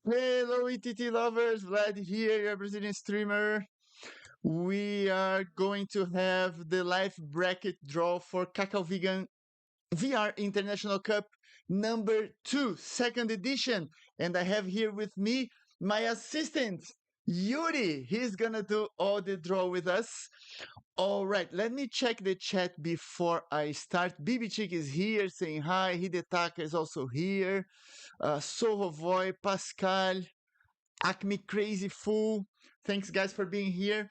Hello, ETT lovers, Vlad here, your Brazilian streamer. We are going to have the live bracket draw for Cacau Vegan VR International Cup number 2, second edition. And I have here with me my assistant, Yuri. He's gonna do all the draw with us. All right, let me check the chat before I start. BB Chick is here saying hi. Hidetaka is also here. Sohovoy, Pascal, Acme Crazy Fool. Thanks, guys, for being here.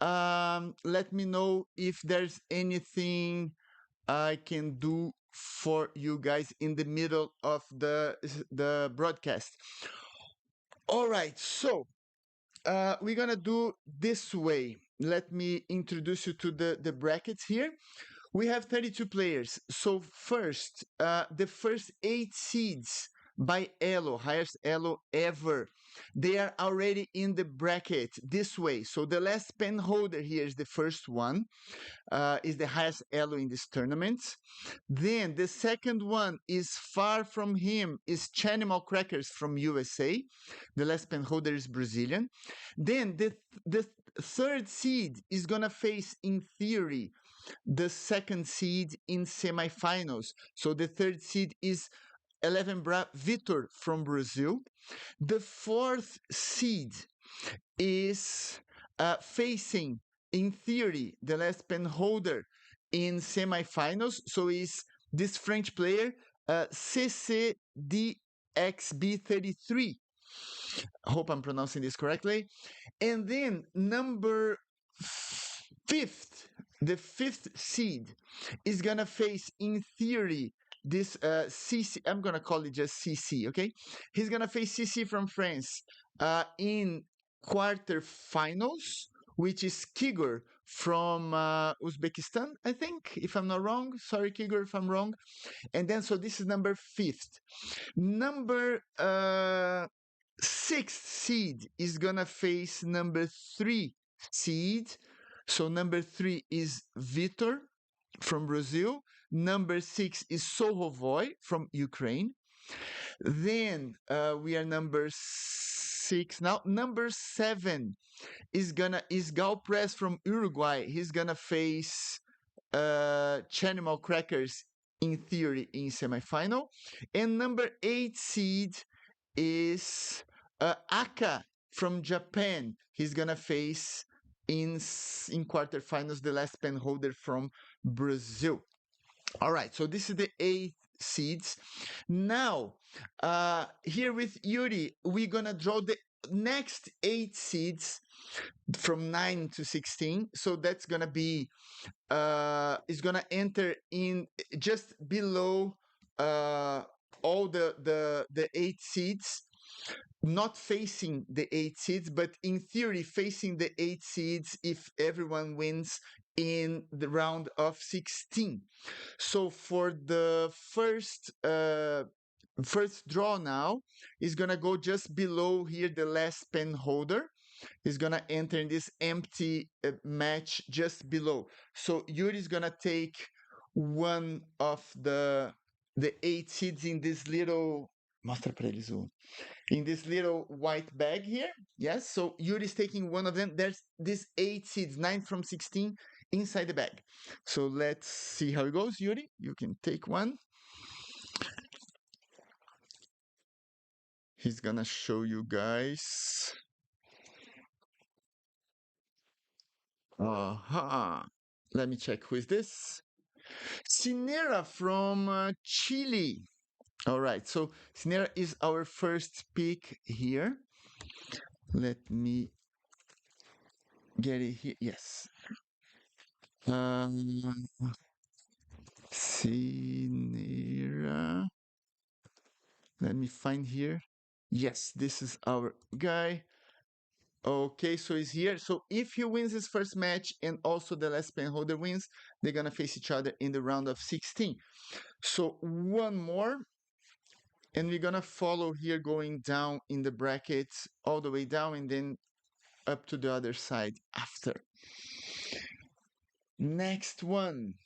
Let me know if there's anything I can do for you guys in the middle of the broadcast. All right, so we're gonna do this way. Let me introduce you to the brackets here. We have 32 players. So first, the first 8 seeds by Elo, highest Elo ever, they are already in the bracket this way. So the last pen holder here is the first one, is the highest Elo in this tournament. Then the second one is far from him, is Chanimal Crackers from USA. The last pen holder is Brazilian. Then the third seed is gonna face, in theory, the second seed in semifinals. So the third seed is 11 Bra Vitor from Brazil. The fourth seed is facing, in theory, the last pen holder in semifinals. So is this French player, CCDXB33. I hope I'm pronouncing this correctly. And then number fifth, the fifth seed is gonna face, in theory, this CC. I'm gonna call it just CC, okay? He's gonna face CC from France in quarterfinals, which is Kigor from Uzbekistan, I think, if I'm not wrong. Sorry, Kigor, if I'm wrong. And then, so this is number fifth. Number sixth seed is gonna face number 3 seed. So number 3 is Vitor from Brazil. Number 6 is Sohovoy from Ukraine. Then we are number 6 now. Number 7 is Gal Press from Uruguay. He's gonna face Chanimal Crackers, in theory, in semifinal. And number 8 seed is Aka from Japan. He's gonna face in quarterfinals the last pen holder from Brazil. All right, so this is the 8 seeds. Now, here with Yuri, we're gonna draw the next 8 seeds from 9 to 16. So that's gonna be is gonna enter in just below all the 8 seeds, not facing the 8 seeds, but in theory facing the 8 seeds if everyone wins in the round of 16. So for the first draw now is gonna go just below here the last pen holder. Is gonna enter in this empty match just below. So Yuri is gonna take one of the 8 seeds in this little, mostra pra eles in this little white bag here. Yes, so Yuri is taking one of them. There's these 8 seeds, 9 from 16 inside the bag. So let's see how it goes. Yuri, you can take one. He's gonna show you guys. Let me check who is this. Sinera from Chile. All right, so Sinera is our first pick here. Let me get it here. Yes. Sinera. Let me find here. Yes, this is our guy. Okay, so he's here. So if he wins his first match and also the last pen holder wins, they're gonna face each other in the round of 16. So one more, and we're gonna follow here going down in the brackets all the way down and then up to the other side after. Next one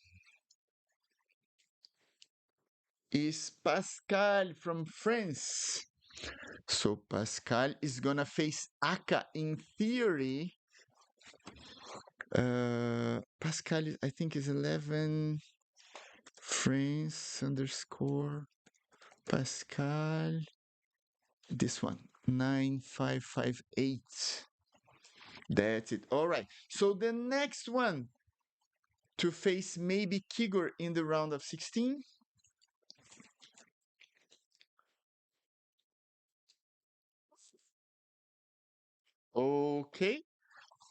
is Pascal from France. So Pascal is gonna face Aka in theory. Pascal, I think, is 11. France underscore Pascal. This one, 9558. That's it. All right. So the next one to face maybe Kigor in the round of 16. Okay.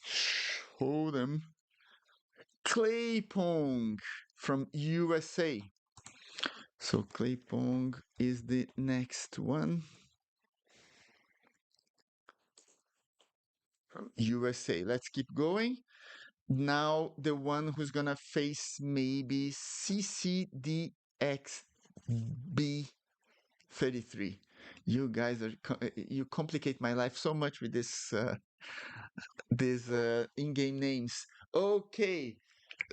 Show them. Clay Pong from USA. So Clay Pong is the next one. From USA. Let's keep going. Now the one who's gonna face maybe CCDXB33. You guys are you complicate my life so much with these in-game names. Okay,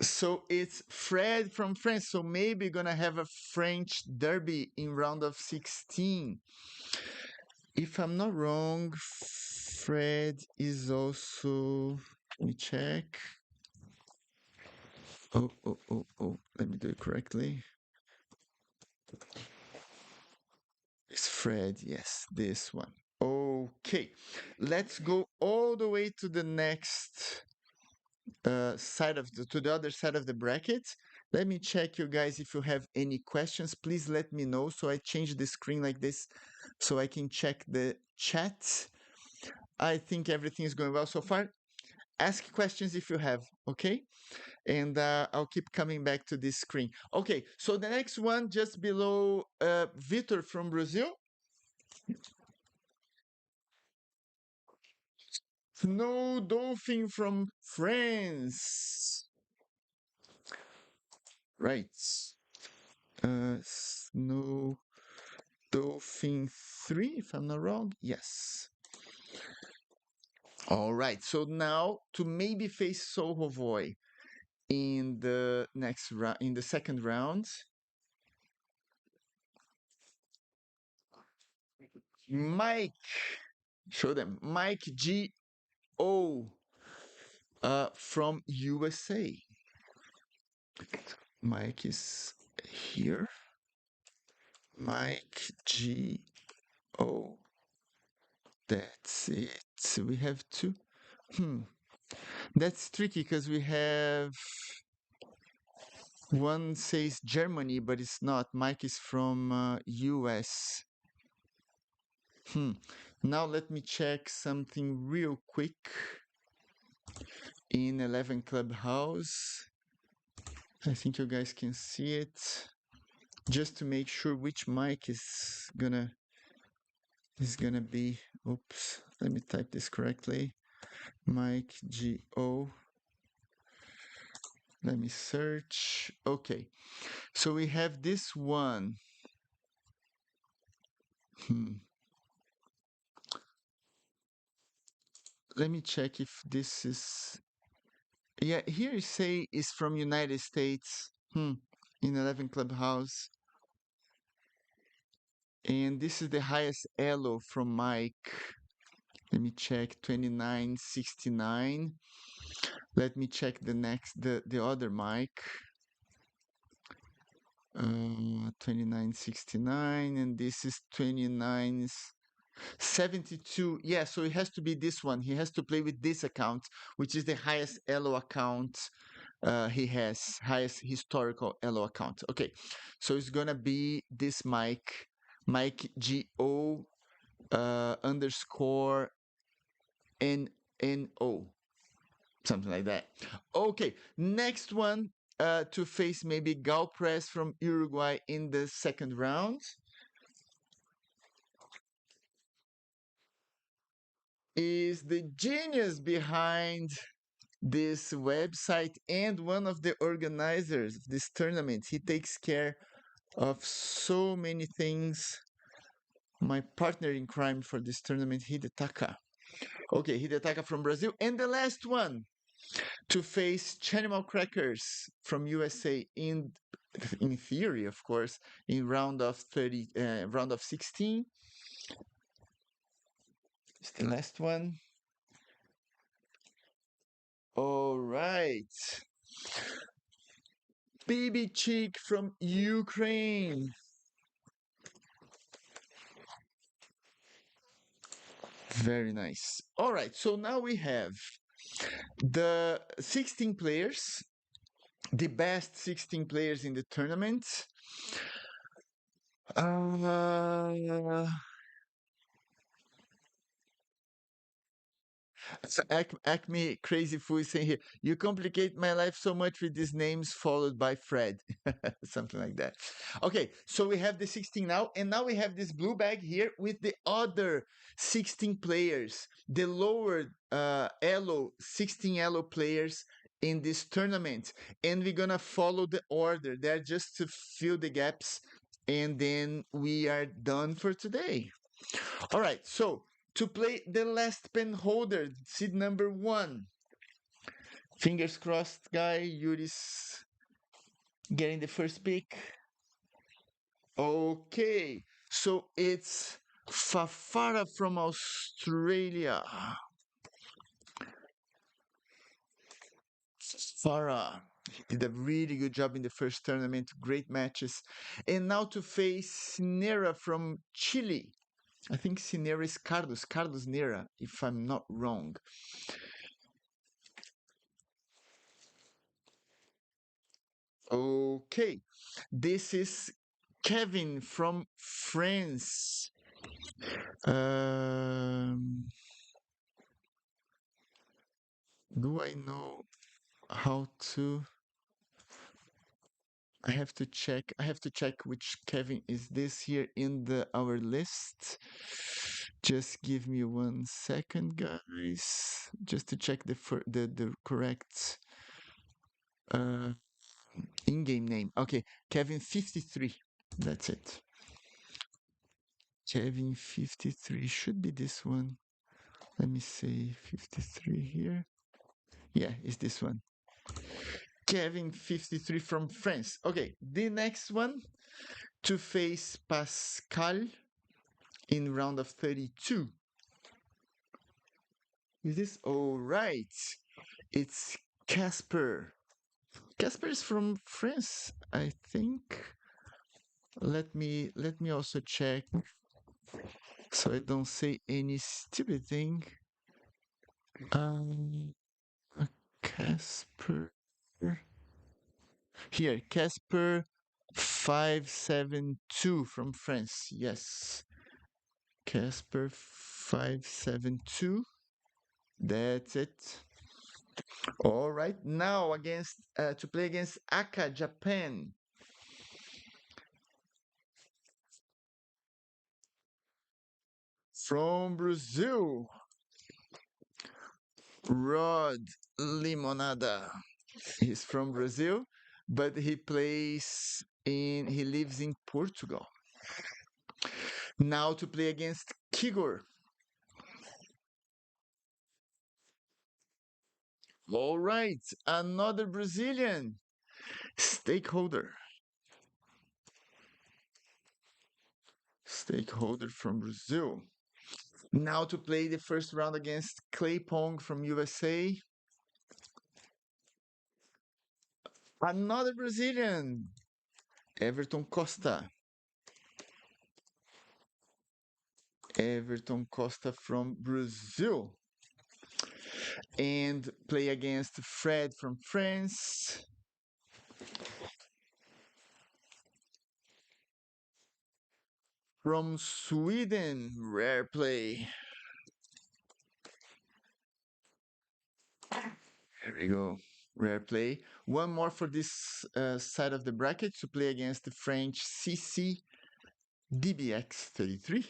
so it's Fred from France. So maybe gonna have a French derby in round of 16. If I'm not wrong, Fred is also. Let me check. Oh. Let me do it correctly. It's Fred. Yes, this one. Okay. Let's go all the way to the next side of to the other side of the bracket. Let me check, you guys, if you have any questions. Please let me know. So I change the screen like this so I can check the chat. I think everything is going well so far. Ask questions if you have, okay? And I'll keep coming back to this screen. Okay, so the next one just below Vitor from Brazil. Snow Dolphin from France. Right. Snow Dolphin 3, if I'm not wrong. Yes. All right. So now to maybe face Sohovoy in the next round, in the second round. Mike, show them. Mike G.O. From USA. Mike is here. Mike G.O. That's it. So we have two. That's tricky because we have one says Germany, but it's not. Mike is from US. Now let me check something real quick in 11 Clubhouse. I think you guys can see it. Just to make sure which mic is gonna be. Oops, let me type this correctly. Mike G.O. Let me search. Okay, so we have this one. Let me check if this is. Yeah, here you say is from United States. In 11 Clubhouse. And this is the highest elo from Mike. Let me check 2969. Let me check the other mic. 2969, and this is 2972. Yeah, so it has to be this one. He has to play with this account, which is the highest elo account he has, highest historical elo account. Okay, so it's gonna be this mic, Mike GO underscore NNO, something like that. Okay, next one to face maybe Gal Press from Uruguay in the second round is the genius behind this website and one of the organizers of this tournament. He takes care of so many things. My partner in crime for this tournament, Hidetaka. Okay, Hidetaka from Brazil. And the last one to face Chanimal Crackers from USA in theory, of course, in round of 16. The last one. All right. Baby chick from Ukraine. Very nice. All right, so now we have the 16 players, the best 16 players in the tournament. Uh, So Acme Crazy Fool is saying here, you complicate my life so much with these names followed by Fred. Something like that. Okay, so we have the 16 now, and now we have this blue bag here with the other 16 players, the lower elo, 16 elo players in this tournament. And we're gonna follow the order there just to fill the gaps, and then we are done for today. All right, so to play the last pen holder, seed number 1. Fingers crossed, guy. Yuri's getting the first pick. Okay, so it's Fafara from Australia. Farah did a really good job in the first tournament, great matches. And now to face Nera from Chile. I think Sinera is Carlos Nera, if I'm not wrong. Okay, this is Kevin from France. Um, do I know how to? I have to check. I have to check which Kevin is this here in the our list. Just give me 1 second, guys. Just to check the correct uh in-game name. Okay, Kevin 53. That's it. Kevin 53 should be this one. Let me say 53 here. Yeah, it's this one. Kevin 53 from France. Okay, the next one to face Pascal in round of 32. Is this all right? It's Casper. Casper is from France, I think. Let me also check so I don't say any stupid thing. Um, Casper. Here, Casper 572 from France. Yes. Casper 572. That's it. All right. Now against to play against Aka, Japan. From Brazil. Rod Limonada. He's from Brazil, but he lives in Portugal. Now to play against Kigor. All right, another Brazilian stakeholder. Stakeholder from Brazil. Now to play the first round against Clay Pong from USA. Another Brazilian, Everton Costa. Everton Costa from Brazil. And play against Fred from France. From Sweden, rare play. There we go. Rare play. One more for this side of the bracket to play against the French CC DBX33.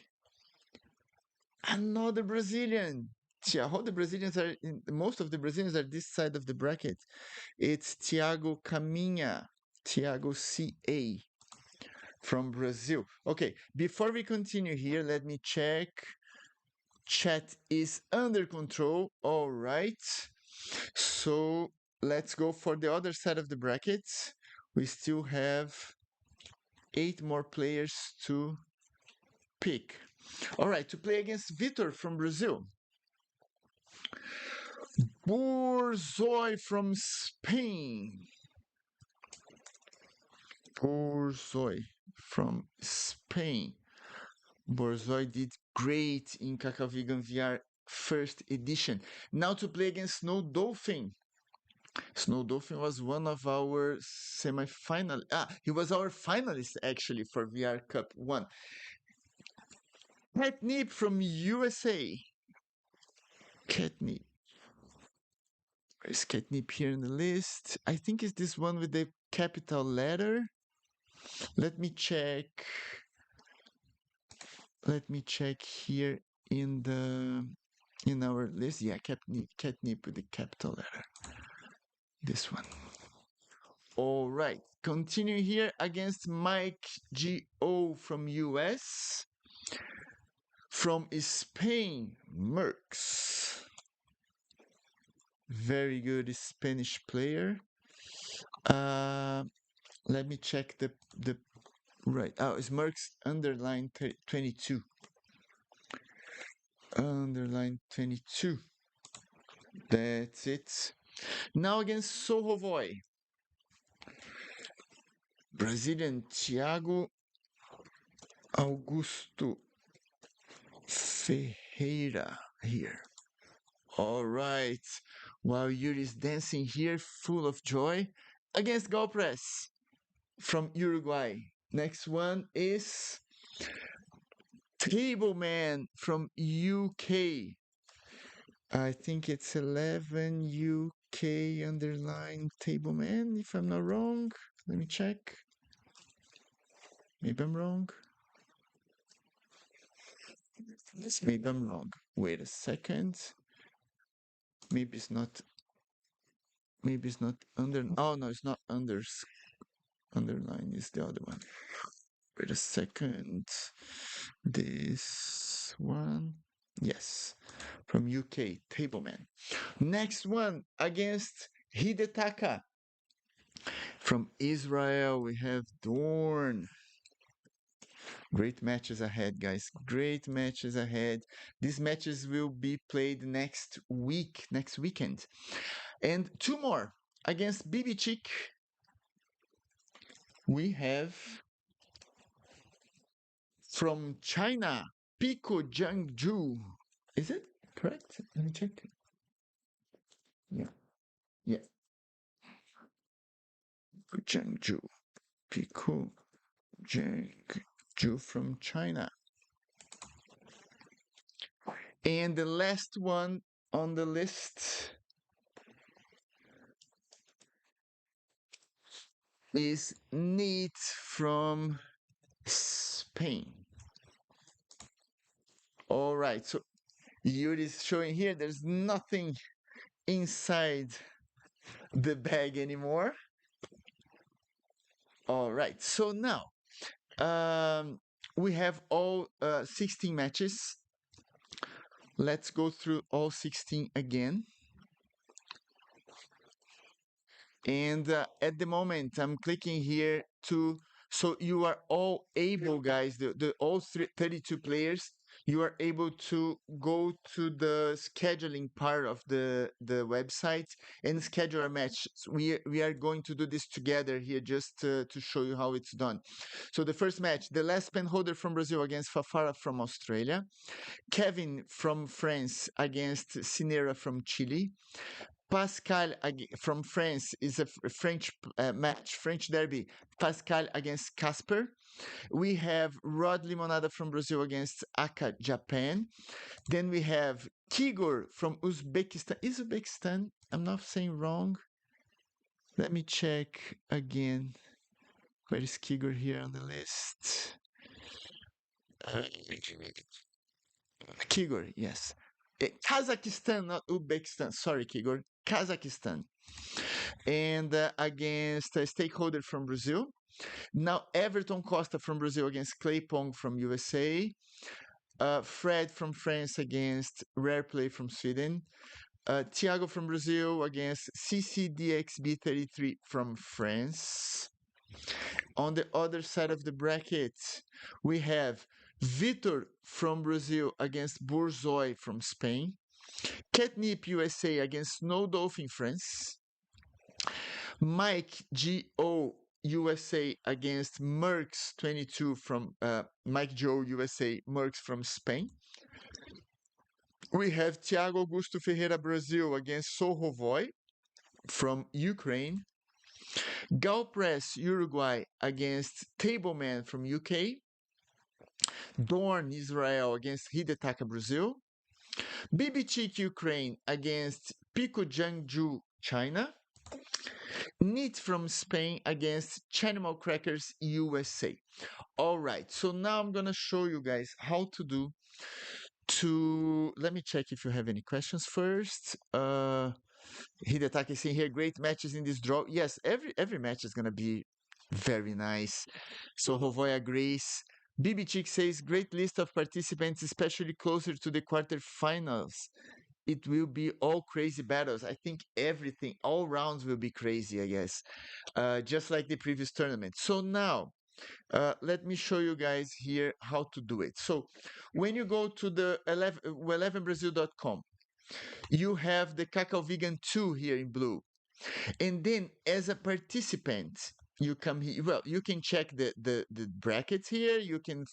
Another Brazilian. Yeah, all the Brazilians are most of the Brazilians are this side of the bracket. It's Thiago Caminha, Thiago CA from Brazil. Okay, before we continue here, let me check. Chat is under control. All right. So let's go for the other side of the bracket. We still have 8 more players to pick. All right, to play against Vitor from Brazil. Borzoi from Spain. Borzoi from Spain. Borzoi did great in Cacau Vegan VR first edition. Now to play against Snow Dolphin. Snow Dolphin was one of our semi-final. He was our finalist actually for VR Cup 1. Catnip from USA. Catnip. Where's Catnip here in the list? I think it's this one with the capital letter. Let me check. Let me check here in our list. Yeah, Catnip with the capital letter. This one. All right. Continue here against Mike G.O. from US. From Spain, Merckx. Very good Spanish player. Let me check the right. Oh, it's Merckx underline 22. Underline 22. That's it. Now against Sohovoy. Brazilian Thiago Augusto Ferreira here. All right. While Yuri's dancing here, full of joy, against Galpress from Uruguay. Next one is Tableman from UK. I think it's 11 UK underline Tableman, if I'm not wrong. Let me check. Maybe I'm wrong. Maybe I'm wrong. Wait a second. Maybe it's not under. Oh no, it's not underline is the other one. Wait a second. This one. Yes. From UK, Tableman. Next one against Hidetaka. From Israel, we have Dorn. Great matches ahead, guys. Great matches ahead. These matches will be played next weekend. And two more. Against BB Chick, we have from China, Pico Jiangju. Is it correct? Let me check. Yeah. Jiangju. Pico Jiangju from China. And the last one on the list is Neat from Spain. All right, so Yuri is showing here there's nothing inside the bag anymore. All right, so now we have all 16 matches. Let's go through all 16 again. And at the moment, I'm clicking here so you are all able, guys, all 32 players, you are able to go to the scheduling part of the website and schedule a match. So we are going to do this together here just to show you how it's done. So the first match, the last pen holder from Brazil against Fafara from Australia. Kevin from France against Cinera from Chile. Pascal from France is a French match, French derby. Pascal against Casper. We have Rod Limonada from Brazil against Aka, Japan. Then we have Kigor from Uzbekistan. I'm not saying wrong. Let me check again. Where is Kigor here on the list? Kigor, yes. Kazakhstan, not Uzbekistan. Sorry, Kigor. Kazakhstan. And against a stakeholder from Brazil. Now, Everton Costa from Brazil against Clay Pong from USA. Fred from France against Rare Play from Sweden. Thiago from Brazil against CCDXB33 from France. On the other side of the bracket, we have Vitor from Brazil against Bourzoy from Spain. Catnip USA against Snow Dolphin France. Mike G.O. USA against Merckx 22 from Mike Joe USA, Merckx from Spain. We have Thiago Augusto Ferreira Brazil against Sohovoy from Ukraine. Galpress Uruguay against Tableman from UK. Dorn Israel against Hidetaka Brazil. BBChick Ukraine against Pico Jiangju China. Neat from Spain against Chanimal Crackers USA. All right, so now I'm gonna show you guys how to do let me check if you have any questions first. Hidetaka is saying here, great matches in this draw. Yes, every match is gonna be very nice. So Hovoy agrees. BB Chick says, great list of participants, especially closer to the quarterfinals. It will be all crazy battles. I think everything, all rounds will be crazy, I guess. Just like the previous tournament. So now, let me show you guys here how to do it. So when you go to the 11brazil.com, you have the Cacau Vegan 2 here in blue. And then as a participant, you come here. Well, you can check the brackets here. You can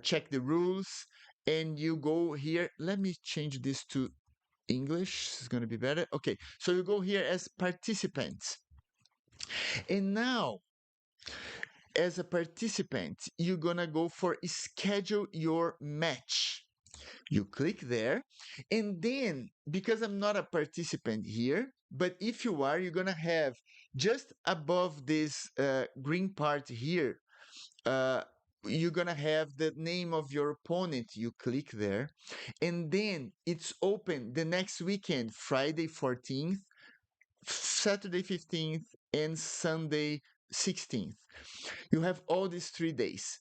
check the rules, and you go here. Let me change this to English. It's going to be better. Okay, so you go here as participants. And now, as a participant, you're going to go for schedule your match. You click there, and then, because I'm not a participant here, but if you are, you're going to have just above this green part here, you're going to have the name of your opponent. You click there, and then it's open the next weekend, Friday 14th, Saturday 15th, and Sunday 16th. You have all these 3 days.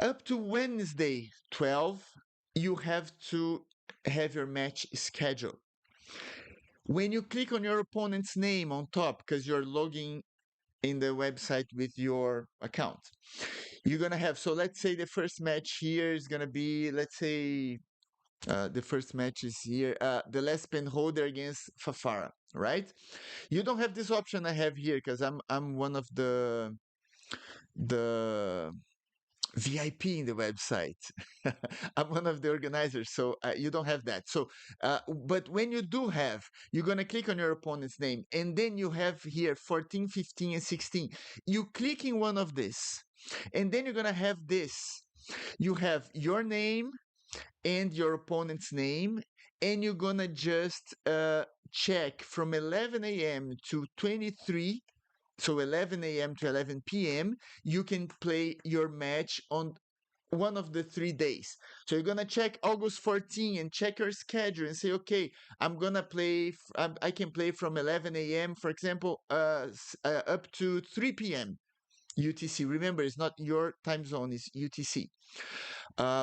Up to Wednesday 12, you have to have your match scheduled. When you click on your opponent's name on top, because you're logging in the website with your account, you're going to have, so let's say the first match here is going to be, let's say the first match is here, the last pen holder against Fafara, right? You don't have this option I have here because I'm one of the VIP in the website. I'm one of the organizers, so you don't have that. So, but when you do have, you're going to click on your opponent's name, and then you have here 14, 15, and 16. You click in one of this, and then you're going to have this. You have your name and your opponent's name, and you're going to just check from 11 a.m. to 23. So 11 a.m. to 11 p.m., you can play your match on one of the 3 days. So you're going to check August 14 and check your schedule and say, okay, I'm going to play, I can play from 11 a.m., for example, up to 3 p.m. UTC. Remember, it's not your time zone, it's UTC.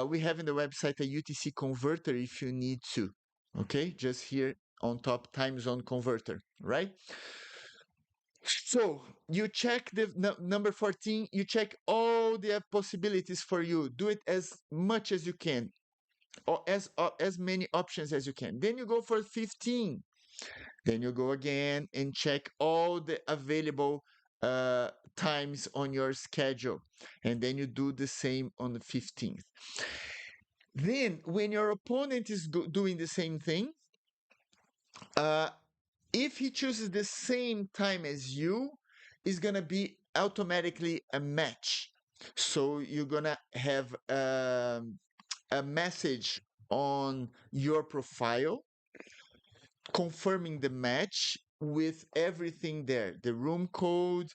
We have in the website a UTC converter if you need to. Okay, just here on top, time zone converter, right? So you check the number 14, you check all the possibilities for you. Do it as much as you can, or as many options as you can. Then you go for 15. Then you go again and check all the available times on your schedule. And then you do the same on the 15th. Then when your opponent is doing the same thing, if he chooses the same time as you, it's going to be automatically a match. So you're going to have a message on your profile confirming the match with everything there, the room code,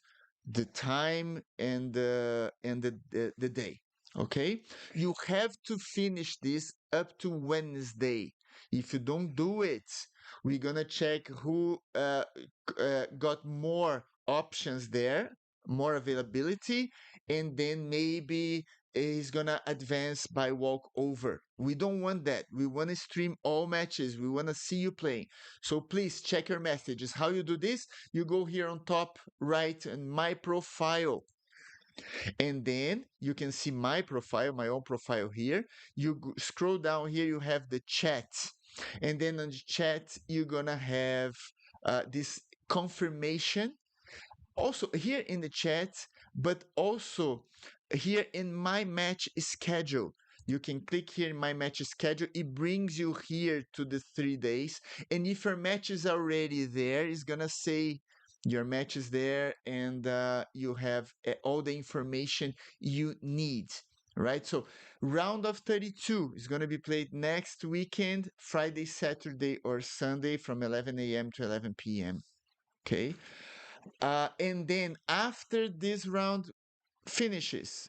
the time, and the day. Okay, you have to finish this up to Wednesday. If you don't do it, we're gonna check who got more options there, more availability, and then maybe is gonna advance by walkover. We don't want that. We want to stream all matches. We want to see you playing. So please check your messages. How you do this? You go here on top right in my profile. And then you can see my profile, my own profile here. You scroll down here, you have the chat. And then on the chat, you're gonna have this confirmation also here in the chat, but also here in my match schedule. You can click here in my match schedule. It brings you here to the 3 days. And if your match is already there, it's gonna say your match is there and you have all the information you need. Right, so round of 32 is going to be played next weekend, Friday, Saturday, or Sunday from 11 a.m. to 11 p.m. Okay, and then after this round finishes,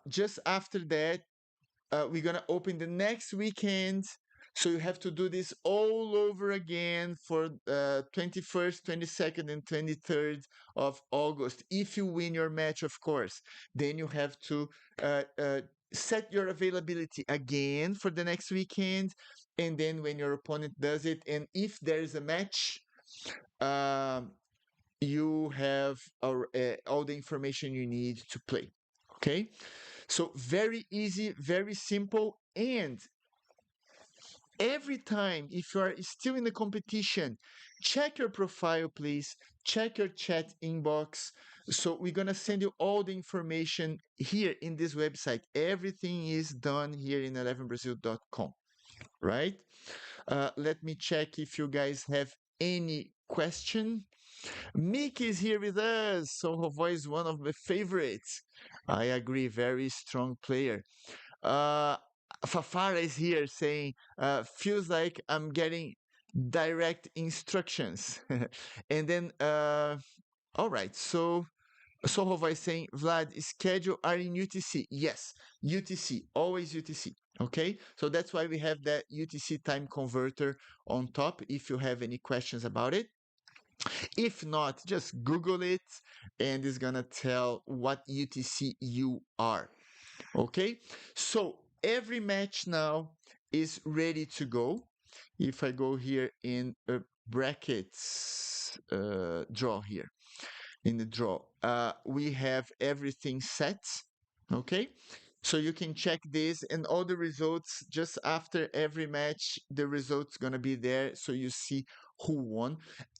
just after that, we're gonna open the next weekend. So you have to do this all over again for 21st, 22nd, and 23rd of August. If you win your match, of course, then you have to uh, uh, set your availability again for the next weekend. And then when your opponent does it, and if there is a match, um, you have all the information you need to play. Okay, so very easy, very simple. And every time, if you are still in the competition, check your profile, please. Check your chat inbox. So we're gonna send you all the information here in this website. Everything is done here in 11brazil.com, right? Let me check if you guys have any question. Mickey is here with us. So her voice one of my favorites. I agree, very strong player. Uh, Fafara is here saying, feels like I'm getting direct instructions. And then, all right, so Sohova is saying, Vlad, schedule are in UTC. Yes, UTC, always UTC. Okay, so that's why we have that UTC time converter on top if you have any questions about it. If not, just Google it and it's gonna tell what UTC you are. Okay, so every match now is ready to go. If I go here in brackets draw here, in the draw, we have everything set. Okay, so you can check this and all the results just after every match. The results gonna be there, so you see who won.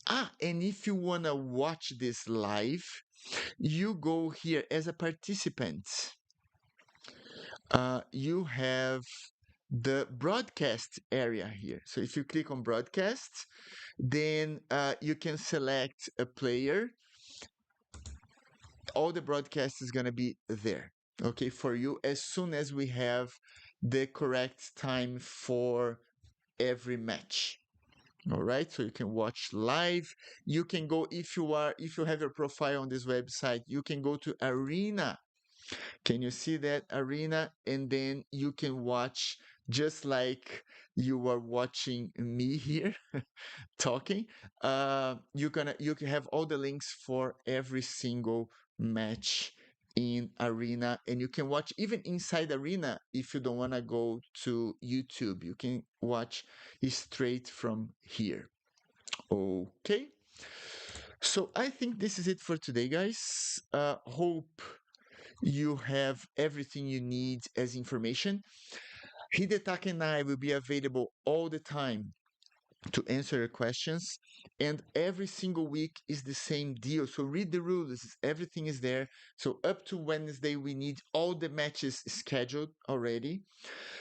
And if you wanna watch this live, you go here as a participant. You have the broadcast area here. So if you click on broadcast, then you can select a player. All the broadcast is going to be there, okay, for you as soon as we have the correct time for every match. All right, so you can watch live. You can go, if you have your profile on this website, you can go to Arena. Can you see that Arena? And then you can watch just like you are watching me here talking. You can have all the links for every single match in Arena, and you can watch even inside Arena if you don't want to go to YouTube. You can watch straight from here. Okay. So I think this is it for today, guys. Hope you have everything you need as information. Hidetaka and I will be available all the time to answer your questions. And every single week is the same deal. So read the rules, everything is there. So up to Wednesday, we need all the matches scheduled already.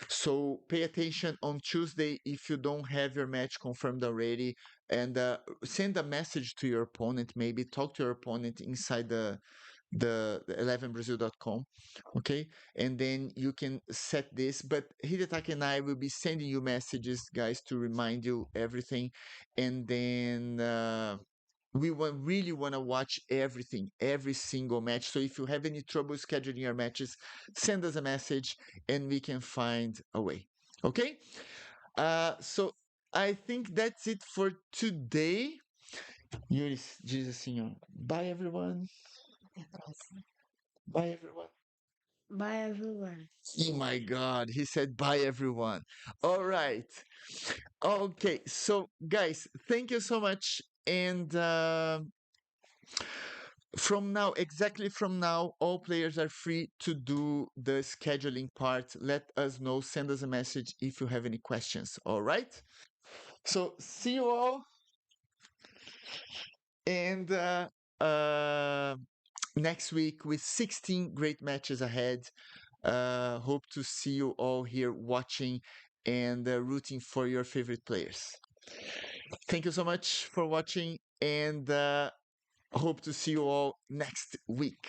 So pay attention on Tuesday if you don't have your match confirmed already, and send a message to your opponent. Maybe talk to your opponent inside the 11brazil.com, okay, and then you can set this. But Hidetaka and I will be sending you messages, guys, to remind you everything. And then we really want to watch everything, every single match. So if you have any trouble scheduling your matches, send us a message and we can find a way. Okay, so I think that's it for today. Yuris, Jesus Senhor. Bye everyone. Bye everyone. Bye, everyone. Oh my God, he said bye everyone. All right. Okay, so guys, thank you so much. And From now, exactly from now, all players are free to do the scheduling part. Let us know, send us a message if you have any questions. All right. So see you all, and uh, next week with 16 great matches ahead. Hope to see you all here watching and rooting for your favorite players. Thank you so much for watching, and hope to see you all next week.